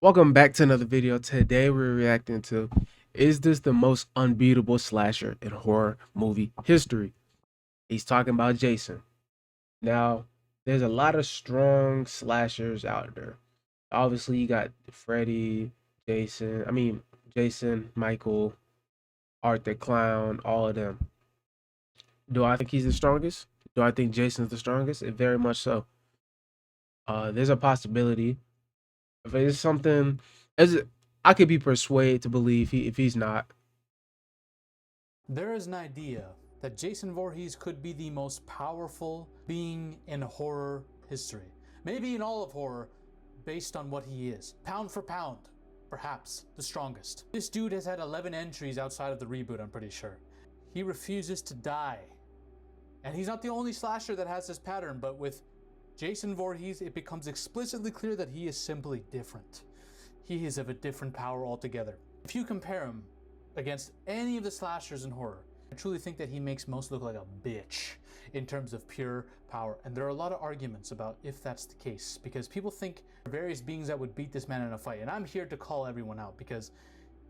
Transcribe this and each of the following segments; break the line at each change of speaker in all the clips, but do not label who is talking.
Welcome back to another video. Today we're reacting to, is this the most unbeatable slasher in horror movie history? He's talking about Jason. Now, there's a lot of strong slashers out there. Obviously, you got Freddy, Jason, Michael, Art the Clown, all of them. Do I think he's the strongest? Do I think Jason's the strongest? Very much so. There's a possibility. If it's something, as I could be persuaded to believe if he's not.
There is an idea that Jason Voorhees could be the most powerful being in horror history. Maybe in all of horror, based on what he is. Pound for pound, perhaps the strongest. This dude has had 11 entries outside of the reboot, I'm pretty sure. He refuses to die. And he's not the only slasher that has this pattern, but with Jason Voorhees, it becomes explicitly clear that he is simply different. He is of a different power altogether. If you compare him against any of the slashers in horror, I truly think that he makes most look like a bitch in terms of pure power. And there are a lot of arguments about if that's the case, because people think there are various beings that would beat this man in a fight. And I'm here to call everyone out, because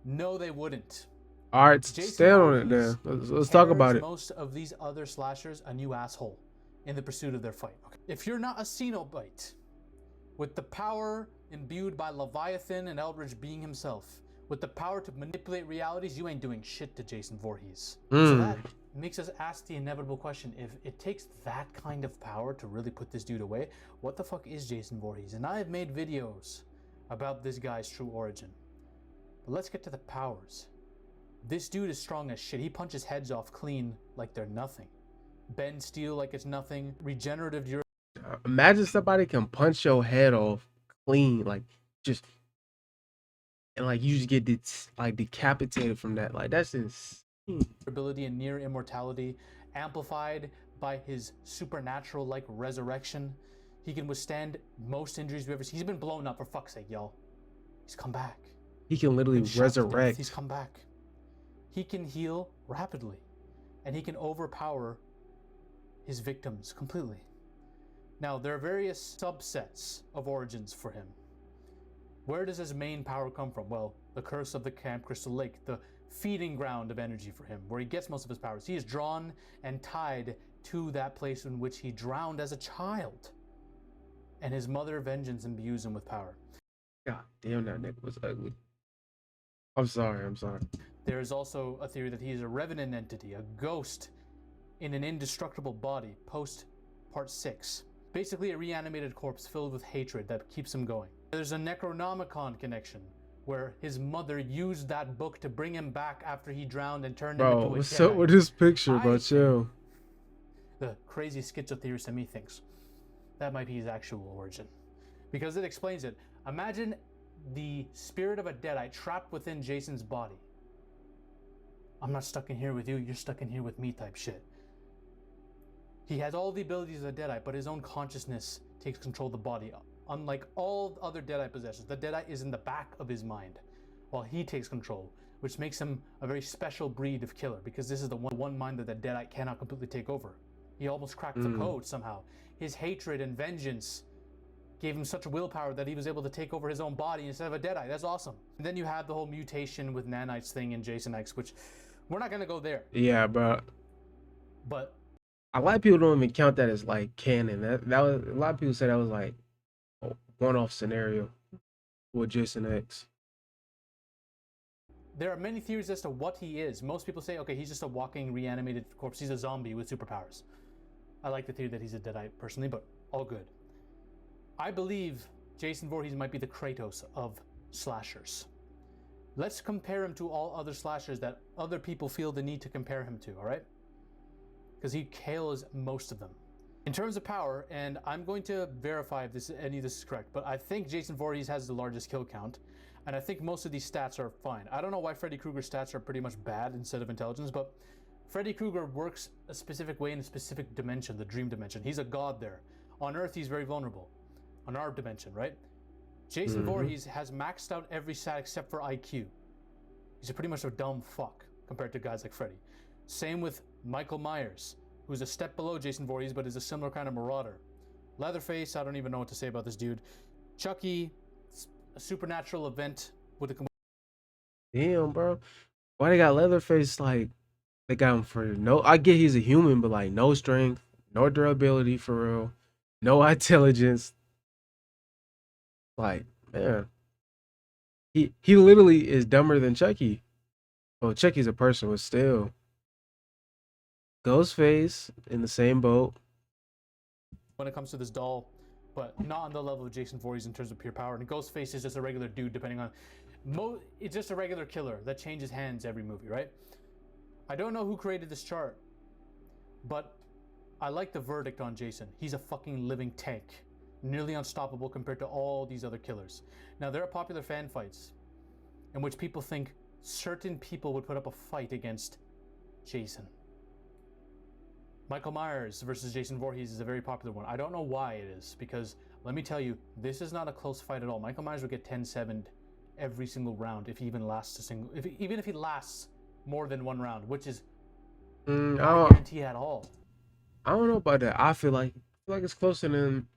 no, they wouldn't.
All right,
Jason
stand on it
Voorhees
then. Let's talk about it.
most of these other slashers a new asshole in the pursuit of their fight. Okay. If you're not a Cenobite with the power imbued by Leviathan and Eldritch being himself, with the power to manipulate realities, you ain't doing shit to Jason Voorhees. So that makes us ask the inevitable question: if it takes that kind of power to really put this dude away, what the fuck is Jason Voorhees? And I have made videos about this guy's true origin. But let's get to the powers. This dude is strong as shit. He punches heads off clean like they're nothing. Bend steel like it's nothing. Regenerative durability.
Imagine somebody can punch your head off clean, like just, and like you just get like decapitated from that. Like that's insane.
And near immortality, amplified by his supernatural like resurrection. He can withstand most injuries we've ever seen. He's been blown up, for fuck's sake, y'all. He's come back.
He can literally resurrect.
He's come back. He can heal rapidly, and he can overpower his victims completely. Now, there are various subsets of origins for him. Where does his main power come from? Well, the curse of the Camp Crystal Lake, the feeding ground of energy for him, where he gets most of his powers. He is drawn and tied to that place in which he drowned as a child. And his mother vengeance imbues him with power.
God damn, that nigga was ugly. I'm sorry.
There is also a theory that he is a revenant entity, a ghost in an indestructible body, post part 6. Basically a reanimated corpse filled with hatred that keeps him going. There's a Necronomicon connection, where his mother used that book to bring him back after he drowned and turned him into a Jedi.
What's up with this picture, bro? Chill.
The crazy schizotheorist in me thinks that might be his actual origin, because it explains it. Imagine the spirit of a Deadite trapped within Jason's body. I'm not stuck in here with you, you're stuck in here with me type shit. He has all the abilities of a Deadite, but his own consciousness takes control of the body. Unlike all other Deadite possessions, the Deadite is in the back of his mind, while he takes control, which makes him a very special breed of killer, because this is the one mind that the Deadite cannot completely take over. He almost cracked the code somehow. His hatred and vengeance gave him such willpower that he was able to take over his own body instead of a Deadite. That's awesome. And then you have the whole mutation with nanites thing in Jason X, which we're not gonna go there.
Yeah, bro.
But
a lot of people don't even count that as like canon. That was, a lot of people say that was like a one-off scenario with Jason X.
There are many theories as to what he is. Most people say, okay, he's just a walking reanimated corpse. He's a zombie with superpowers. I like the theory that he's a Deadite personally, but all good. I believe Jason Voorhees might be the Kratos of slashers. Let's compare him to all other slashers that other people feel the need to compare him to, all right? Because he kills most of them. In terms of power, and I'm going to verify if any of this is correct, but I think Jason Voorhees has the largest kill count, and I think most of these stats are fine. I don't know why Freddy Krueger's stats are pretty much bad instead of intelligence, but Freddy Krueger works a specific way in a specific dimension, the dream dimension. He's a god there. On Earth, he's very vulnerable. On our dimension, right? Jason Voorhees has maxed out every stat except for IQ. He's pretty much a dumb fuck compared to guys like Freddy. Same with Michael Myers, who's a step below Jason Voorhees, but is a similar kind of marauder. Leatherface, I don't even know what to say about this dude. Chucky, a supernatural event with a
Damn, bro. Why they got Leatherface like they got him for no I get he's a human, but like no strength, no durability for real, no intelligence. Like, man. He literally is dumber than Chucky. Well, Chucky's a person, but still. Ghostface in the same boat.
when it comes to this doll, but not on the level of Jason Voorhees in terms of pure power. And Ghostface is just a regular dude, depending on. It's just a regular killer that changes hands every movie, right? I don't know who created this chart, but I like the verdict on Jason. He's a fucking living tank, nearly unstoppable compared to all these other killers. Now, there are popular fan fights in which people think certain people would put up a fight against Jason. Michael Myers versus Jason Voorhees is a very popular one. I don't know why it is, because let me tell you, this is not a close fight at all. Michael Myers would get 10-7'd every single round if he even lasts a single, even if he lasts more than one round, which is
Mm,
not a guarantee at all.
I don't know about that. I feel like it's closer than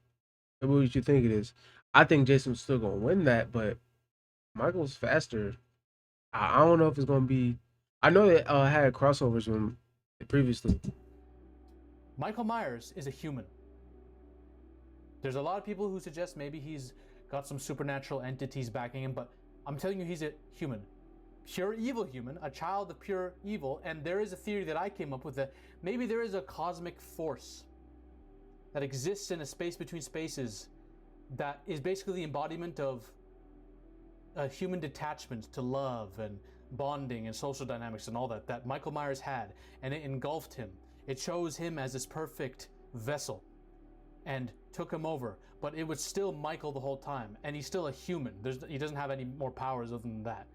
what you think it is. I think Jason's still gonna win that, but Michael's faster. I don't know if it's gonna be. I know they had crossovers when previously.
Michael Myers is a human. There's a lot of people who suggest maybe he's got some supernatural entities backing him, but I'm telling you, he's a human. Pure evil human, a child of pure evil, and there is a theory that I came up with that maybe there is a cosmic force that exists in a space between spaces that is basically the embodiment of a human detachment to love and bonding and social dynamics and all that Michael Myers had, and it engulfed him. It chose him as this perfect vessel and took him over, but it was still Michael the whole time, and he's still a human. He doesn't have any more powers other than that.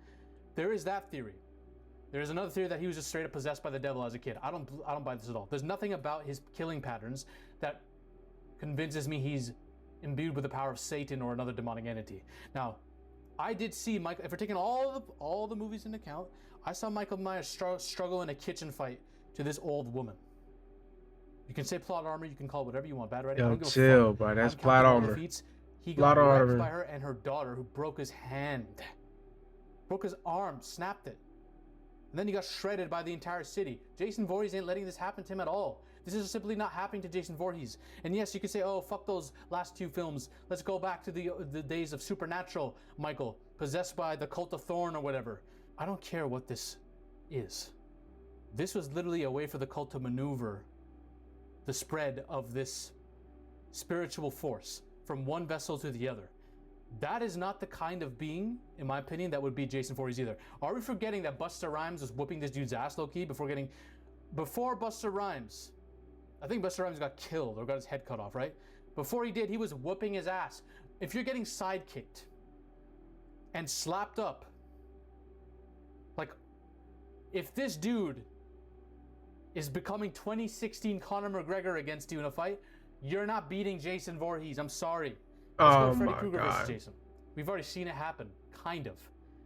There is that theory. There is another theory that he was just straight up possessed by the devil as a kid. I don't buy this at all. There's nothing about his killing patterns that convinces me he's imbued with the power of Satan or another demonic entity. Now, I did see Michael. If we're taking all the movies into account, I saw Michael Myers struggle in a kitchen fight to this old woman. You can say plot armor. You can call it whatever you want. Bad writing. I
Yo,
don't give a
chill,
fuck.
bro. That's
I'm
plot
counting all
armor.
defeats. He got
Plot
wrecked
armor.
by her and her daughter, who broke his hand, broke his arm, snapped it, and then he got shredded by the entire city. Jason Voorhees ain't letting this happen to him at all. This is simply not happening to Jason Voorhees. And yes, you can say, oh, fuck those last two films. Let's go back to the days of Supernatural Michael, possessed by the Cult of Thorn or whatever. I don't care what this is. This was literally a way for the cult to maneuver the spread of this spiritual force from one vessel to the other. That is not the kind of being, in my opinion, that would be Jason Voorhees either. Are we forgetting that Busta Rhymes was whooping this dude's ass low-key before Busta Rhymes? I think Busta Rhymes got killed or got his head cut off, right? Before he did, he was whooping his ass. If you're getting sidekicked and slapped up, like, if this dude is becoming 2016 Conor McGregor against you in a fight, you're not beating Jason Voorhees. I'm sorry. Let's go
Oh
to Freddy
my
Krueger versus
god.
Jason. We've already seen it happen, kind of.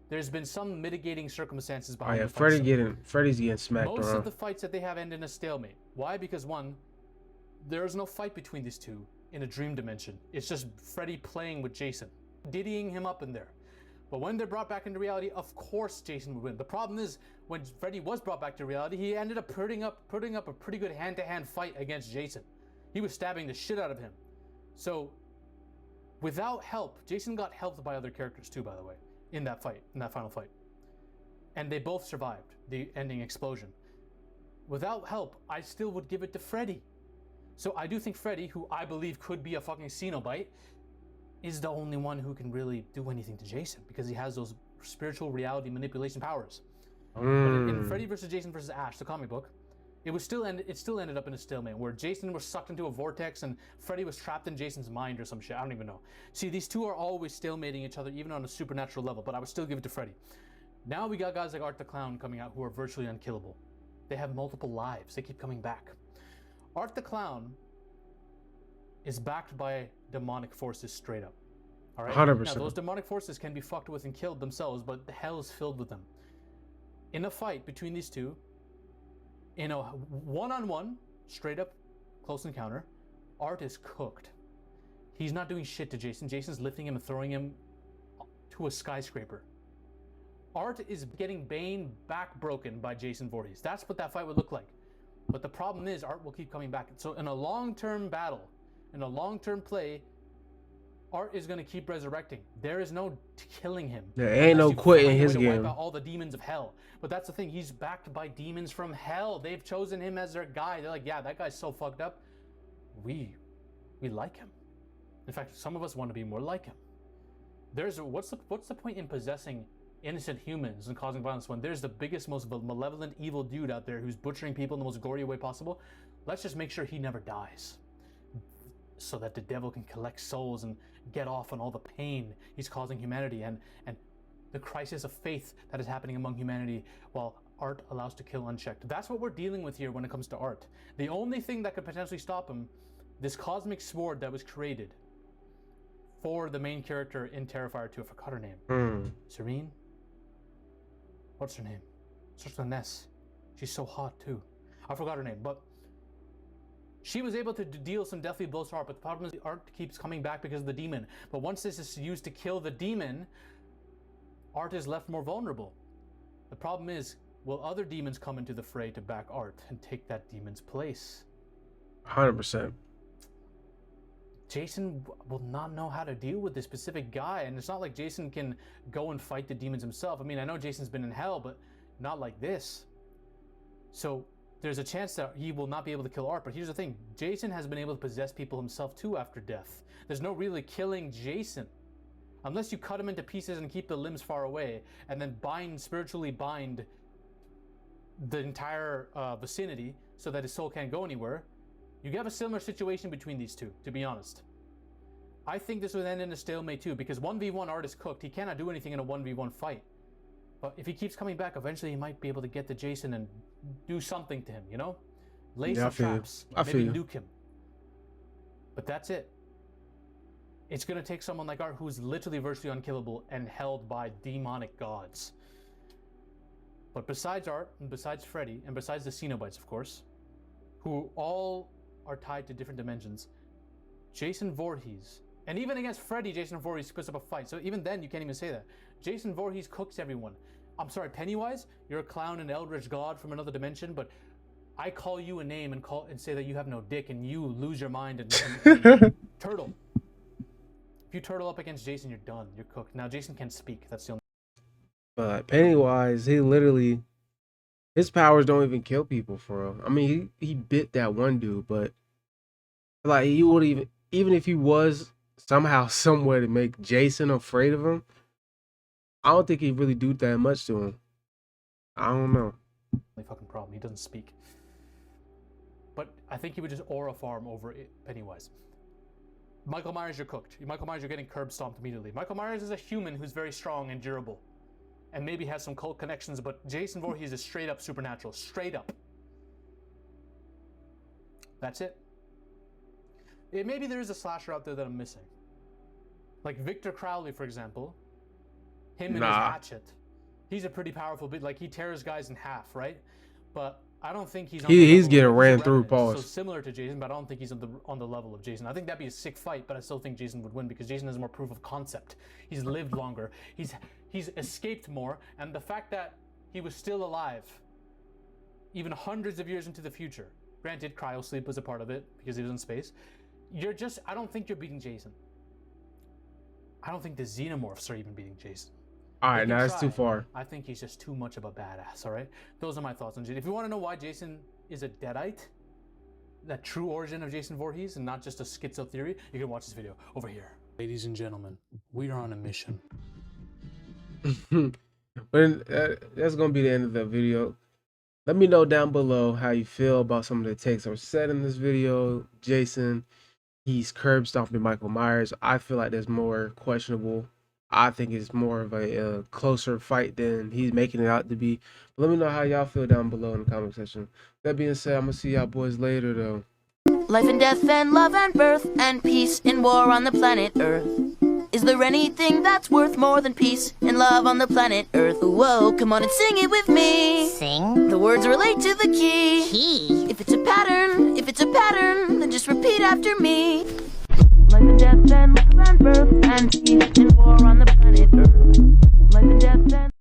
There's been some mitigating circumstances
Oh
behind
yeah,
the fight.
Freddy's getting smacked
Most
around.
of the fights that they have end in a stalemate. Why? Because one, there is no fight between these two in a dream dimension. It's just Freddy playing with Jason, diddying him up in there. But when they're brought back into reality, of course Jason would win. The problem is, when Freddy was brought back to reality, he ended up putting up a pretty good hand-to-hand fight against Jason. He was stabbing the shit out of him. So, without help, Jason got helped by other characters too, by the way, in that fight, in that final fight. And they both survived the ending explosion. Without help, I still would give it to Freddy. So I do think Freddy, who I believe could be a fucking Cenobite, is the only one who can really do anything to Jason, because he has those spiritual reality manipulation powers. But in Freddy vs. Jason vs. Ash, the comic book, it still ended up in a stalemate where Jason was sucked into a vortex and Freddy was trapped in Jason's mind or some shit. I don't even know. See, these two are always stalemating each other, even on a supernatural level, but I would still give it to Freddy. Now we got guys like Art the Clown coming out who are virtually unkillable. They have multiple lives. They keep coming back. Art the Clown is backed by demonic forces straight up. All right?
100%.
Now, those demonic forces can be fucked with and killed themselves, but the hell is filled with them. In a fight between these two, in a one-on-one, straight up close encounter, Art is cooked. He's not doing shit to Jason. Jason's lifting him and throwing him to a skyscraper. Art is getting Bane back broken by Jason Voorhees. That's what that fight would look like. But the problem is, Art will keep coming back. So in a long-term battle, in a long-term play, Art is going to keep resurrecting. There is no killing him.
There ain't no quitting his game.
Wipe out all the demons of hell. But that's the thing. He's backed by demons from hell. They've chosen him as their guy. They're like, yeah, that guy's so fucked up. We like him. In fact, some of us want to be more like him. What's the point in possessing innocent humans and causing violence when there's the biggest, most malevolent, evil dude out there who's butchering people in the most gory way possible? Let's just make sure he never dies, so that the devil can collect souls and get off on all the pain he's causing humanity and the crisis of faith that is happening among humanity while Art allows to kill unchecked. That's what we're dealing with here when it comes to Art. The only thing that could potentially stop him, this cosmic sword that was created for the main character in Terrifier 2. I forgot her name. Serene? What's her name? Starts with an S. She's so hot too. I forgot her name, but she was able to deal some deathly blows to Art, but the problem is Art keeps coming back because of the demon. But once this is used to kill the demon, Art is left more vulnerable. The problem is, will other demons come into the fray to back Art and take that demon's place?
100%.
Jason will not know how to deal with this specific guy, and it's not like Jason can go and fight the demons himself. I mean, I know Jason's been in hell, but not like this. So there's a chance that he will not be able to kill Art, but here's the thing. Jason has been able to possess people himself too after death. There's no really killing Jason. Unless you cut him into pieces and keep the limbs far away, and then spiritually bind the entire vicinity so that his soul can't go anywhere. You have a similar situation between these two, to be honest. I think this would end in a stalemate too, because 1v1 Art is cooked. He cannot do anything in a 1v1 fight. But if he keeps coming back, eventually he might be able to get to Jason and do something to him, you know? Lay some traps, maybe nuke him. But that's it. It's going to take someone like Art, who's literally virtually unkillable and held by demonic gods. But besides Art, and besides Freddy, and besides the Cenobites, of course, who all are tied to different dimensions, Jason Voorhees, and even against Freddy, Jason Voorhees puts up a fight. So even then, you can't even say that. Jason Voorhees cooks everyone. I'm sorry, Pennywise, you're a clown and eldritch god from another dimension, but I call you a name and say that you have no dick, and you lose your mind and turtle. If you turtle up against Jason, you're done. You're cooked. Now Jason can't speak. That's the only.
But Pennywise, his powers don't even kill people for real. I mean, he bit that one dude, but like he would even if he was somehow somewhere to make Jason afraid of him, I don't think he'd really do that much to him. I don't know.
Fucking problem. He doesn't speak. But I think he would just aura farm over Pennywise. Michael Myers, you're cooked. Michael Myers, you're getting curb stomped immediately. Michael Myers is a human who's very strong and durable, and maybe has some cult connections, but Jason Voorhees is straight up supernatural. Straight up. That's it. Maybe there is a slasher out there that I'm missing. Like Victor Crowley, for example. Him and his hatchet. He's a pretty powerful bit. Like, he tears guys in half, right? But I don't think he's on
he's getting ran through, pause.
So similar to Jason, but I don't think he's on the level of Jason. I think that'd be a sick fight, but I still think Jason would win because Jason has more proof of concept. He's lived longer. He's escaped more, and the fact that he was still alive even hundreds of years into the future. Granted, cryosleep was a part of it because he was in space. I don't think you're beating Jason. I don't think the Xenomorphs are even beating Jason.
All right, now that's too far.
I think he's just too much of a badass, all right? Those are my thoughts on Jason. If you want to know why Jason is a Deadite, that true origin of Jason Voorhees and not just a schizo theory, you can watch this video over here. Ladies and gentlemen, we are on a mission.
But that's going to be the end of the video. Let me know down below how you feel about some of the takes that were said in this video. Jason, he's curb stomping Michael Myers. I feel like there's more questionable. I think it's more of a closer fight than he's making it out to be. Let me know how y'all feel down below in the comment section. That being said, I'm going to see y'all boys later, though.
Life and death and love and birth and peace and war on the planet Earth. Is there anything that's worth more than peace and love on the planet Earth? Whoa, come on and sing it with me.
Sing?
The words relate to the key.
Key?
If it's a pattern, then just repeat after me. Life and death and love and birth and peace and war on the planet Earth. Life and death and